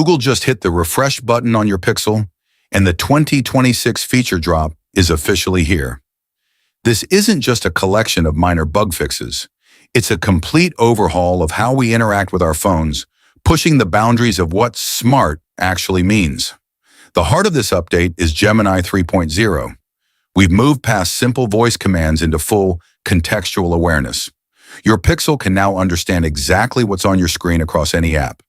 Google just hit the refresh button on your Pixel, and the 2026 feature drop is officially here. This isn't just a collection of minor bug fixes. It's a complete overhaul of how we interact with our phones, pushing the boundaries of what smart actually means. The heart of this update is Gemini 3.0. We've moved past simple voice commands into full contextual awareness. Your Pixel can now understand exactly what's on your screen across any app.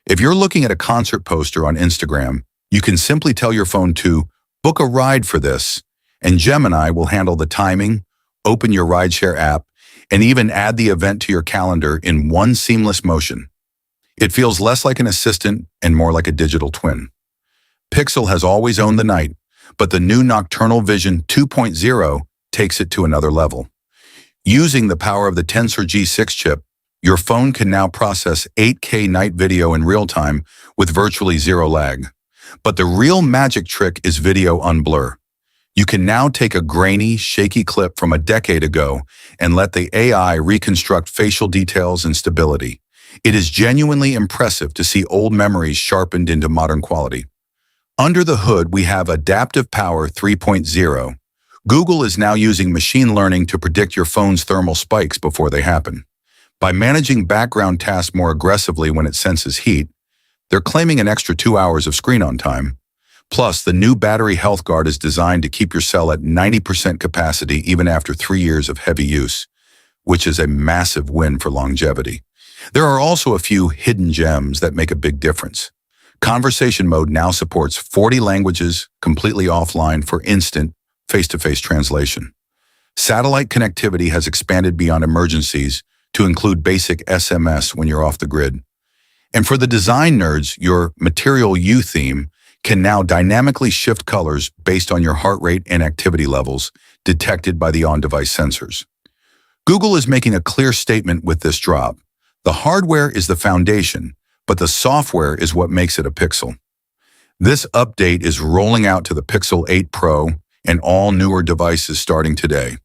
If you're looking at a concert poster on Instagram, you can simply tell your phone to book a ride for this, and Gemini will handle the timing, open your rideshare app, and even add the event to your calendar in one seamless motion. It feels less like an assistant and more like a digital twin. Pixel has always owned the night, but the new Nocturnal Vision 2.0 takes it to another level. Using the power of the Tensor G6 chip, your phone can now process 8K night video in real time with virtually zero lag. But the real magic trick is video unblur. You can now take a grainy, shaky clip from a decade ago and let the AI reconstruct facial details and stability. It is genuinely impressive to see old memories sharpened into modern quality. Under the hood, we have Adaptive Power 3.0. Google is now using machine learning to predict your phone's thermal spikes before they happen. By managing background tasks more aggressively when it senses heat, they're claiming an extra 2 hours of screen-on time. Plus, the new battery health guard is designed to keep your cell at 90% capacity even after 3 years of heavy use, which is a massive win for longevity. There are also a few hidden gems that make a big difference. Conversation mode now supports 40 languages completely offline for instant face-to-face translation. Satellite connectivity has expanded beyond emergencies to include basic SMS when you're off the grid. And for the design nerds, your Material You theme can now dynamically shift colors based on your heart rate and activity levels detected by the on-device sensors. Google is making a clear statement with this drop. The hardware is the foundation, but the software is what makes it a Pixel. This update is rolling out to the Pixel 8 Pro and all newer devices starting today.